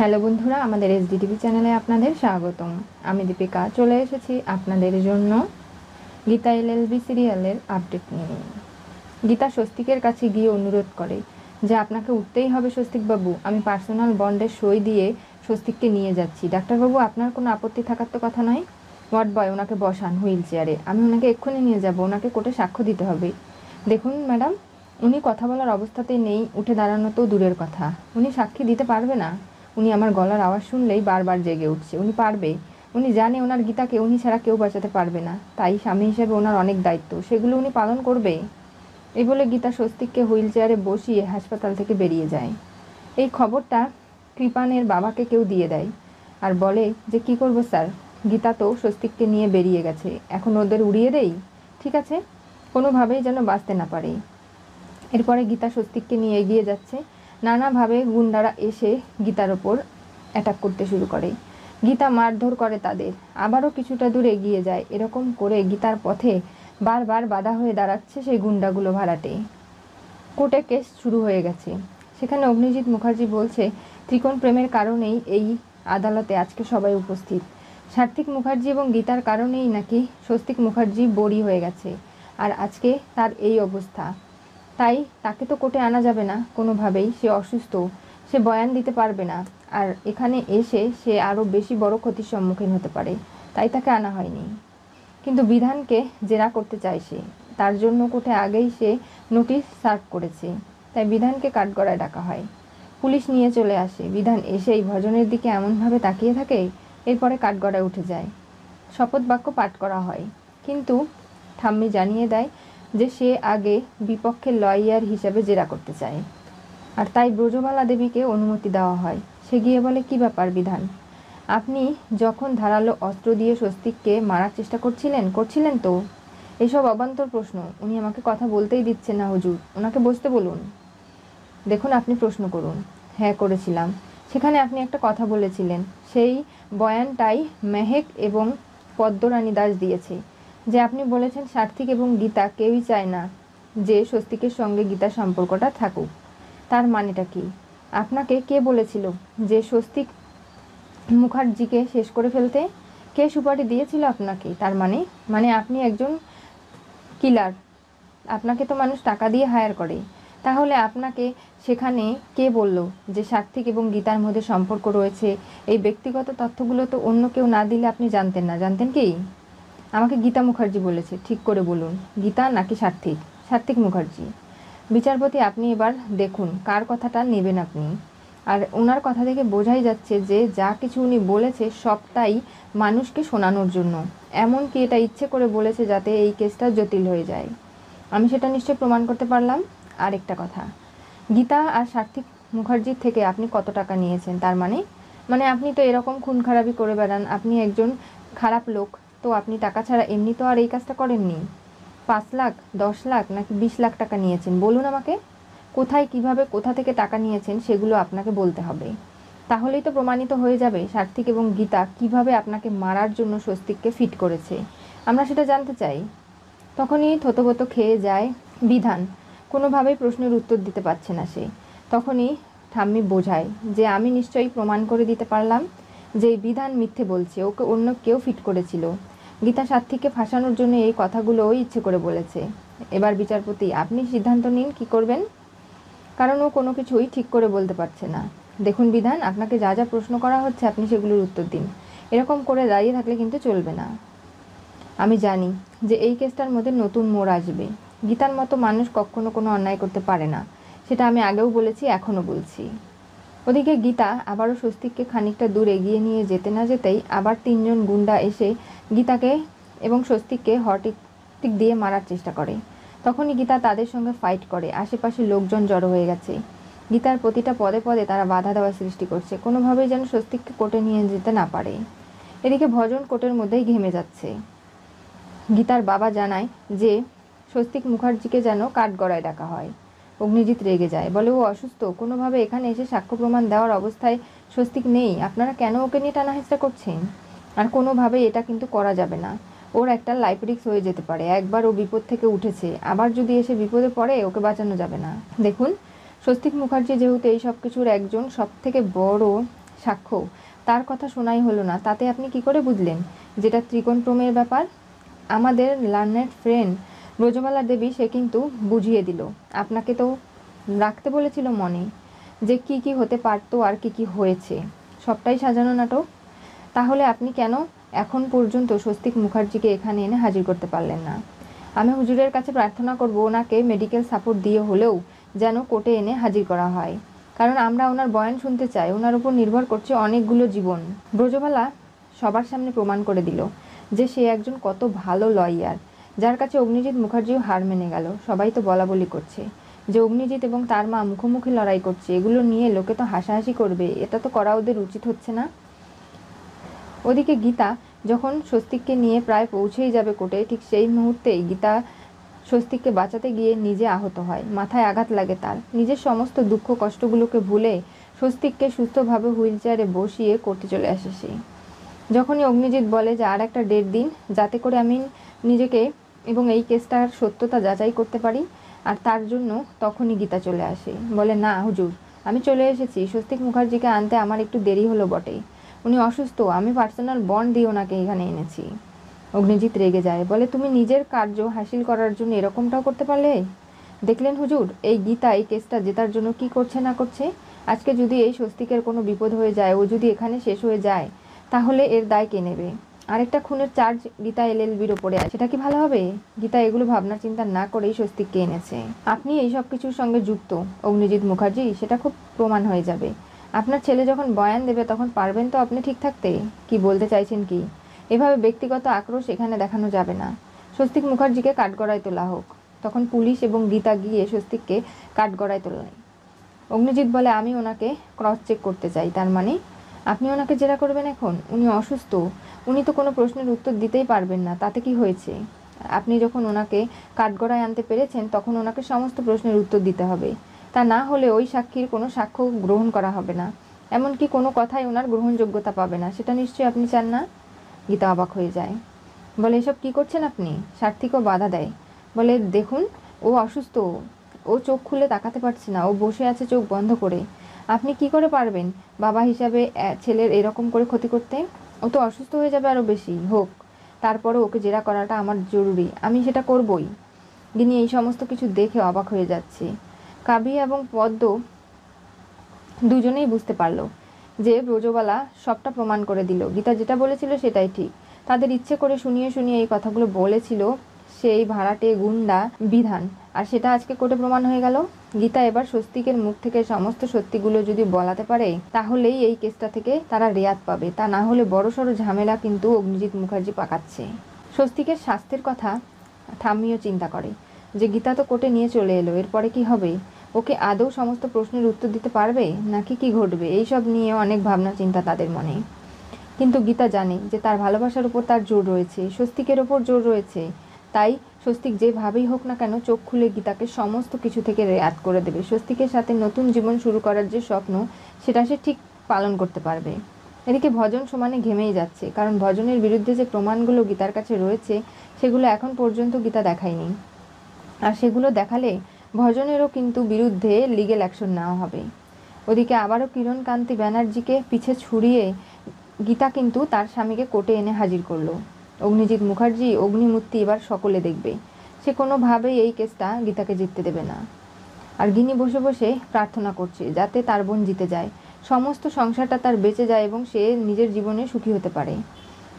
Hello বন্ধুরা, আমাদের SDTV চ্যানেলে আপনাদের স্বাগতম। আমি দীপিকা চলে এসেছি আপনাদের জন্য গীতা এলএলবি সিরিয়ালের আপডেট নিয়ে। গীতা স্বস্তিকের কাছে গিয়ে অনুরোধ করে যে আপনাকে উঠতেই হবে স্বস্তিকবাবু, আমি পার্সোনাল বন্ডের সই দিয়ে স্বস্তিককে নিয়ে যাচ্ছি। ডাক্তারবাবু, আপনার কোনো আপত্তি থাকার তো কথা নয়। ওয়ার্ড বয় ওনাকে বসান হুইল চেয়ারে, আমি ওনাকে এক্ষুনি নিয়ে যাব, ওনাকে কোর্টে সাক্ষ্য দিতে হবে। দেখুন ম্যাডাম, উনি কথা বলার অবস্থাতেই নেই, উঠে দাঁড়ানো তো দূরের কথা, উনি সাক্ষী দিতে পারবে না। উনি আমার গলার আওয়াজ শুনলেই বারবার জেগে উঠছে। উনি পারবে, উনি জানে ওনার গীতাকে উনি ছাড়া কেউ বাঁচাতে পারবে না, তাই স্বামী হিসেবে ওনার অনেক দায়িত্ব, সেগুলো উনি পালন করবে। এই বলে গীতা স্বস্তিককে হুইল চেয়ারে বসিয়ে হাসপাতাল থেকে বেরিয়ে যায়। এই খবরটা কৃপানের বাবাকে কেউ দিয়ে দেয় আর বলে যে কি করব স্যার, গীতা তো স্বস্তিককে নিয়ে বেরিয়ে গেছে, এখন ওদের উড়িয়ে দেই? ঠিক আছে, কোনোভাবেই যেন বাঁচতে না পারে। এরপরে গীতা স্বস্তিককে নিয়ে এগিয়ে যাচ্ছে। নানাভাবে গুন্ডারা এসে গীতার ওপর অ্যাটাক করতে শুরু করে। গীতা মারধর করে তাদের, আবারও কিছুটা দূর এগিয়ে যায়। এরকম করে গীতার পথে বারবার বাধা হয়ে দাঁড়াচ্ছে সেই গুন্ডাগুলো ভাড়াটে। কোর্টে কেস শুরু হয়ে গেছে। সেখানে অগ্নিজিৎ মুখার্জি বলছে ত্রিকোণ প্রেমের কারণেই এই আদালতে আজকে সবাই উপস্থিত। সার্থিক মুখার্জি এবং গীতার কারণেই নাকি স্বস্তিক মুখার্জি বড়ি হয়ে গেছে, আর আজকে তার এই অবস্থা। তাই তাকে তো কোর্টে আনা যাবে না কোনোভাবেই, সে অসুস্থ, সে বয়ান দিতে পারবে না, আর এখানে এসে সে আরও বেশি বড় ক্ষতির সম্মুখীন হতে পারে, তাই তাকে আনা হয়নি। কিন্তু বিধানকে জেরা করতে চায় সে, তার জন্য কোর্টে আগেই সে নোটিশ সার্ভ করেছে, তাই বিধানকে কাঠগড়ায় ডাকা হয়। পুলিশ নিয়ে চলে আসে। বিধান এসেই ভজনের দিকে এমনভাবে তাকিয়ে থাকে, এরপরে কাঠগড়ায় উঠে যায়। শপথ বাক্য পাঠ করা হয়, কিন্তু ঠাম্মি জানিয়ে দেয় যে সে আগে বিপক্ষের লয়ার হিসাবে জেরা করতে চায়, আর তাই ব্রজবালা দেবীকে অনুমতি দেওয়া হয়। সে গিয়ে বলে কি ব্যাপার বিধান, আপনি যখন ধারালো অস্ত্র দিয়ে স্বস্তিককে মারার চেষ্টা করছিলেন তো? এসব অবান্তর প্রশ্ন, উনি আমাকে কথা বলতেই দিচ্ছেন না হুজুর, ওনাকে বসতে বলুন। দেখুন, আপনি প্রশ্ন করুন। হ্যাঁ করেছিলাম, সেখানে আপনি একটা কথা বলেছিলেন, সেই বয়ানটাই মেহেক এবং পদ্মরানী দাস দিয়েছে, যে আপনি বলেছেন সার্থিক এবং গীতা কেউই চায় না যে স্বস্তিকের সঙ্গে গীতার সম্পর্কটা থাকুক। তার মানেটা কি? আপনাকে কে বলেছিল যে স্বস্তিক মুখার্জিকে শেষ করে ফেলতে? কে সুপারি দিয়েছিল আপনাকে? তার মানে আপনি একজন কিলার। আপনাকে তো মানুষ টাকা দিয়ে হায়ার করে। তাহলে আপনাকে সেখানে কে বলল যে সার্থিক এবং গীতার মধ্যে সম্পর্ক রয়েছে? এই ব্যক্তিগত তথ্যগুলো তো অন্য কেউ না দিলে আপনি জানতেন না। জানতেন কি? আমাকে গীতা মুখার্জি বলেছে। ঠিক করে বলুন, গীতা নাকি সার্থিক? সার্থিক মুখার্জি। বিচারপতি, আপনি এবার দেখুন কার কথাটা নেবেন আপনি। আর ওনার কথা থেকে বোঝাই যাচ্ছে যে যা কিছু উনি বলেছে সবটাই মানুষকে শোনানোর জন্য, এমনকি এটা ইচ্ছে করে বলেছে যাতে এই কেসটা জটিল হয়ে যায়। আমি সেটা নিশ্চয়ই প্রমাণ করতে পারলাম। আর একটা কথা, গীতা আর সার্থিক মুখার্জির থেকে আপনি কত টাকা নিয়েছেন? তার মানে আপনি তো এরকম খুন খারাপি করে বেড়ান, আপনি একজন খারাপ লোক, তো আপনি টাকা ছাড়া এমনি তো আর এই কাজটা করেননি। 5 লাখ, 10 লাখ নাকি 20 লাখ টাকা নিয়েছেন? বলুন আমাকে। কোথায়, কিভাবে, কোথা থেকে টাকা নিয়েছেন সেগুলো আপনাকে বলতে হবে। তাহলেই তো প্রমাণিত হয়ে যাবে সার্থিক এবং গীতা কিভাবে আপনাকে মারার জন্য স্বস্তিককে ফিট করেছে। আমরা সেটা জানতে চাই। তখনই থতবত খেয়ে যায় বিধান। কোনোভাবেই প্রশ্নের উত্তর দিতে পারছে না সে। তখনই ঠাম্মি বোঝায় যে আমি নিশ্চয়ই প্রমাণ করে দিতে পারলাম যে বিধান মিথ্যে বলছে, ওকে অন্য কেউ ফিট করেছিল। গীতা সার্থিককে ফাঁসানোর জন্য এই কথাগুলোও ইচ্ছে করে বলেছে। এবার বিচারপতি, আপনি সিদ্ধান্ত নিন কি করবেন, কারণ ও কোনো কিছুই ঠিক করে বলতে পারছে না। দেখুন বিধান, আপনাকে যা যা প্রশ্ন করা হচ্ছে আপনি সেগুলোর উত্তর দিন। এরকম করে দাঁড়িয়ে থাকলে কিন্তু চলবে না। আমি জানি যে এই কেসটার মধ্যে নতুন মোড় আসবে। গীতার মতো মানুষ কখনো কোনো অন্যায় করতে পারে না, সেটা আমি আগেও বলেছি, এখনও বলছি। ওদিকে গীতা আবারও স্বস্তিককে খানিকটা দূর এগিয়ে নিয়ে যেতে না যেতেই আবার 3জন গুন্ডা এসে গীতাকে এবং স্বস্তিককে হটস্টিক দিয়ে মারার চেষ্টা করে। তখনই গীতা তাদের সঙ্গে ফাইট করে। আশেপাশে লোকজন জড়ো হয়ে গেছে। গীতার প্রতিটা পদে পদে তারা বাধা দেওয়ার সৃষ্টি করছে, কোনোভাবেই যেন স্বস্তিককে কোর্টে নিয়ে যেতে না পারে। এদিকে ভজন কোর্টের মধ্যেই ঘেমে যাচ্ছে। গীতার বাবা জানায় যে স্বস্তিক মুখার্জিকে যেন কাঠগড়ায় ডাকা হয়। অগ্নিজিৎ রেগে যায়, বলে ও অসুস্থ, কোনোভাবে এখানে এসে সাক্ষ্য প্রমাণ দেওয়ার অবস্থায় স্বস্তিক নেই, আপনারা কেন ওকে নিয়ে টানাহেঁচড়া করছেন? আর কোনোভাবে এটা কিন্তু করা যাবে না, ওর একটা লাইফ রিস্ক হয়ে যেতে পারে। একবার ও বিপদ থেকে উঠেছে, আবার যদি এসে বিপদে পড়ে ওকে বাঁচানো যাবে না। দেখুন, স্বস্তিক মুখার্জি যেহেতু এই সব কিছুর একজন সব থেকে বড় সাক্ষ্য, তার কথা শোনাই হলো না, তাতে আপনি কি করে বুঝলেন যেটা ত্রিকোণপ্রমের ব্যাপার? আমাদের লার্নেড ফ্রেন্ড ব্রজবালা দেবী সে কিন্তু বুঝিয়ে দিল। আপনাকে তো রাখতে বলেছিল মনে, যে কি কি হতে পারতো আর কি কি হয়েছে, সবটাই সাজানো নাটক। তাহলে আপনি কেন এখন পর্যন্ত স্বস্তিক মুখার্জিকে এখানে এনে হাজির করতে পারলেন না? আমি হুজুরের কাছে প্রার্থনা করব ওনাকে মেডিকেল সাপোর্ট দিয়ে হলেও যেন কোর্টে এনে হাজির করা হয়, কারণ আমরা ওনার বয়ান শুনতে চাই। ওনার উপর নির্ভর করছে অনেকগুলো জীবন। ব্রজবালা সবার সামনে প্রমাণ করে দিল যে সে একজন কত ভালো লয়ার, যার কাছে অগ্নিজিৎ মুখার্জিও হার মেনে গেল। সবাই তো বলা বলি করছে যে অগ্নিজিৎ এবং তার মা মুখোমুখি লড়াই করছে, এগুলো নিয়ে লোকে তো হাসাহাসি করবে, এটা তো করা ওদের উচিত হচ্ছে না। ওদিকে গীতা যখন স্বস্তিককে নিয়ে প্রায় পৌঁছেই যাবে কোর্টে, ঠিক সেই মুহূর্তেই গীতা স্বস্তিককে বাঁচাতে গিয়ে নিজে আহত হয়, মাথায় আঘাত লাগে তার। নিজের সমস্ত দুঃখ কষ্টগুলোকে ভুলে স্বস্তিককে সুস্থভাবে হুইল চেয়ারে বসিয়ে করতে চলে আসে সে। যখনই অগ্নিজিৎ বলে যে আর একটা ডেট দিন, যাতে করে আমি নিজেকে এবং এই কেসটার সত্যতা যাচাই করতে পারি, আর তার জন্য তখনই গীতা চলে আসে, বলে না হুজুর, আমি চলে এসেছি। স্বস্তিক মুখার্জিকে আনতে আমার একটু দেরি হলো বটে, উনি অসুস্থ, আমি পার্সোনাল বন্ড দিয়ে ওনাকে এখানে এনেছি। অগ্নিজিৎ রেগে যায়, বলে তুমি নিজের কার্য হাসিল করার জন্য এরকমটাও করতে পারলে? দেখলেন হুজুর, এই গীতা এই কেসটা জেতার জন্য কি করছে না করছে। আজকে যদি এই স্বস্তিকের কোনো বিপদ হয়ে যায়, ও যদি এখানে শেষ হয়ে যায়, তাহলে এর দায় কে নেবে? আরেকটা খুনের চার্জ গীতা এলএলবির ওপরে আছে, সেটা কি ভালো হবে? গীতা এগুলো ভাবনা চিন্তা না করেই স্বস্তিককে এনেছে। আপনি এই সব কিছুর সঙ্গে যুক্ত অগ্নিজিৎ মুখার্জি, সেটা খুব প্রমাণ হয়ে যাবে। আপনার ছেলে যখন বয়ান দেবে তখন পারবেন তো আপনি ঠিক থাকতে? কি বলতে চাইছেন কি? এভাবে ব্যক্তিগত আক্রোশ এখানে দেখানো যাবে না। স্বস্তিক মুখার্জিকে কাঠগড়ায় তোলা হোক। তখন পুলিশ এবং গীতা গিয়ে স্বস্তিককে কাঠগড়ায় তোলায়। অগ্নিজিৎ বলে, আমি ওনাকে ক্রস চেক করতে চাই। তার মানে আপনি ওনাকে জেরা করবেন এখন? উনি অসুস্থ, উনি তো কোনো প্রশ্নের উত্তর দিতেই পারবেন না, তাতে কি হয়েছে? আপনি যখন ওনাকে কাঠগড়ায় আনতে পেরেছেন তখন ওনাকে সমস্ত প্রশ্নের উত্তর দিতে হবে, তা না হলে ওই সাক্ষীর কোনো সাক্ষ্য গ্রহণ করা হবে না, এমনকি কোনো কথাই ওনার গ্রহণযোগ্যতা পাবে না। সেটা নিশ্চয়ই আপনি চান না? গীতা অবাক হয়ে যায়, বলে এসব কি করছেন আপনি? সার্থিকও বাধা দেয়, বলে দেখুন ও অসুস্থ, ও চোখ খুলে তাকাতে পারছে না, ও বসে আছে চোখ বন্ধ করে। আপনি কি করে পারবেন বাবা হিসাবে ছেলের এরকম করে ক্ষতি করতে? ও তো অসুস্থ হয়ে যাবে আরও বেশি। হোক, তারপরে ওকে জেরা করাটা আমার জরুরি, আমি সেটা করবই। গিনি এই সমস্ত কিছু দেখে অবাক হয়ে যাচ্ছে। কাবি এবং পদ্ম দুজনেই বুঝতে পারলো যে ব্রজবালা সবটা প্রমাণ করে দিল, গীতা যেটা বলেছিল সেটাই ঠিক। তাদের ইচ্ছে করে শুনিয়ে শুনিয়ে এই কথাগুলো বলেছিল সেই ভাড়াটে গুন্ডা বিধান, আর সেটা আজকে কোর্টে প্রমাণ হয়ে গেল। গীতা এবার স্বস্তিকের মুখ থেকে সমস্ত সত্যিগুলো যদি বলাতে পারে, তাহলেই এই কেসটা থেকে তারা রেয়াত পাবে, তা না হলে বড়সড় ঝামেলা কিন্তু অগ্নিজিৎ মুখার্জি পাকাচ্ছে। স্বস্তিকের স্বাস্থ্যের কথা থামিও চিন্তা করে যে গীতা তো কোর্টে নিয়ে চলে এলো, এরপরে কি হবে? ওকে আদৌ সমস্ত প্রশ্নের উত্তর দিতে পারবে নাকি কি ঘটবে, এইসব নিয়ে অনেক ভাবনা চিন্তা তাদের মনে। কিন্তু গীতা জানে যে তার ভালোবাসার উপর তার জোর রয়েছে, স্বস্তিকের ওপর জোর রয়েছে। তাই স্বস্তিক যেভাবেই হোক না কেন চোখ খুলে গীতাকে সমস্ত কিছু থেকে রেয়াত করে দেবে। স্বস্তিকের সাথে নতুন জীবন শুরু করার যে স্বপ্ন, সেটা সে ঠিক পালন করতে পারবে। এদিকে ভজন সমানে ঘেমেই যাচ্ছে, কারণ ভজনের বিরুদ্ধে যে প্রমাণগুলো গীতার কাছে রয়েছে সেগুলো এখন পর্যন্ত গীতা দেখায়নি, আর সেগুলো দেখালে ভজনেরও কিন্তু বিরুদ্ধে লিগ্যাল অ্যাকশন নেওয়া হবে। ওদিকে আবারও কিরণকান্তি ব্যানার্জিকে পিছে ছুড়িয়ে গীতা কিন্তু তার স্বামীকে কোর্টে এনে হাজির করলো। অগ্নিজিৎ মুখার্জি অগ্নিমূর্তি এবার সকলে দেখবে, সে কোনোভাবেই এই কেসটা গীতাকে জিততে দেবে না। আর গিনি বসে বসে প্রার্থনা করছে যাতে তার বোন জিতে যায়, সমস্ত সংসারটা তার বেঁচে যায় এবং সে নিজের জীবনে সুখী হতে পারে।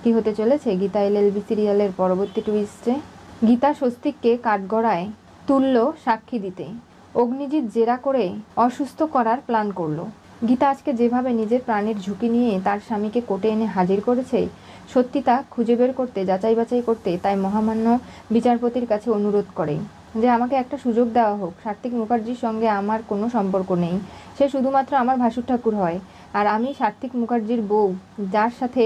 কি হতে চলেছে গীতা এলএলবি সিরিয়ালের পরবর্তী টুইস্টে? গীতা স্বস্তিককে কাঠগড়ায় তুলল সাক্ষী দিতে, অগ্নিজিৎ জেরা করে অসুস্থ করার প্ল্যান করলো। গীতা আজকে যেভাবে নিজের প্রাণের ঝুঁকি নিয়ে তার স্বামীকে কোর্টে এনে হাজির করেছে, সত্যি তা খুঁজে বের করতে, যাচাই বাছাই করতে, তাই মহামান্য বিচারপতির কাছে অনুরোধ করে যে আমাকে একটা সুযোগ দেওয়া হোক। সার্থিক মুখার্জির সঙ্গে আমার কোনো সম্পর্ক নেই, সে শুধুমাত্র আমার ভাসুর ঠাকুর হয়, আর আমি সার্থিক মুখার্জির বউ, যার সাথে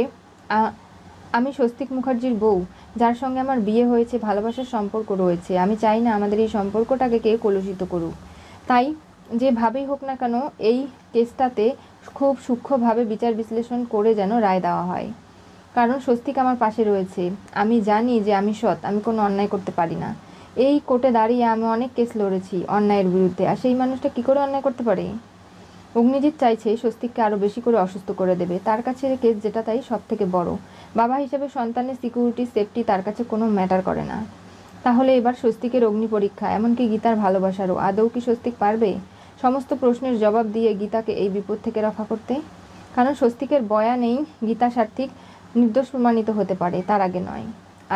আমি স্বস্তিক মুখার্জির বউ, যার সঙ্গে আমার বিয়ে হয়েছে, ভালোবাসার সম্পর্ক রয়েছে। আমি চাই না আমাদের এই সম্পর্কটাকে কেউ কলুষিত করুক। তাই যেভাবেই হোক না কেন এই কেসটাতে খুব সূক্ষ্মভাবে বিচার বিশ্লেষণ করে যেন রায় দেওয়া হয়, কারণ স্বস্তিক আমার পাশে রয়েছে। আমি জানি যে আমি সৎ, আমি কোনো অন্যায় করতে পারি না। এই কোর্টে দাঁড়িয়ে আমি অনেক কেস লড়েছি অন্যায়ের বিরুদ্ধে, আর সেই মানুষটা কী করে অন্যায় করতে পারে? অগ্নিজিৎ চাইছে স্বস্তিককে আরও বেশি করে অসুস্থ করে দেবে। তার কাছে কেস যেটা তাই সব থেকে বড়। বাবা হিসেবে সন্তানের সিকিউরিটি সেফটি তার কাছে কোনো ম্যাটার করে না। তাহলে এবার স্বস্তিকের অগ্নি পরীক্ষা, এমনকি গীতার ভালোবাসারও। আদৌ কি স্বস্তিক পারবে সমস্ত প্রশ্নের জবাব দিয়ে গীতাকে এই বিপদ থেকে রক্ষা করতে? কারণ স্বস্তিকের বয়া নেই গীতা সার্থিক নির্দোষ প্রমাণিত হতে পারে, তার আগে নয়।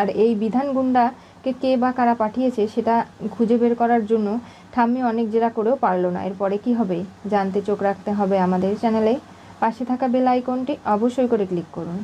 আর এই বিধান গুন্ডাকে কে বা কারা পাঠিয়েছে সেটা খুঁজে বের করার জন্য ঠাম্মি অনেক জেরা করেও পারল না। এরপরে কি হবে জানতে চোখ রাখতে হবে আমাদের চ্যানেলে। পাশে থাকা বেল আইকনটি অবশ্যই করে ক্লিক করুন।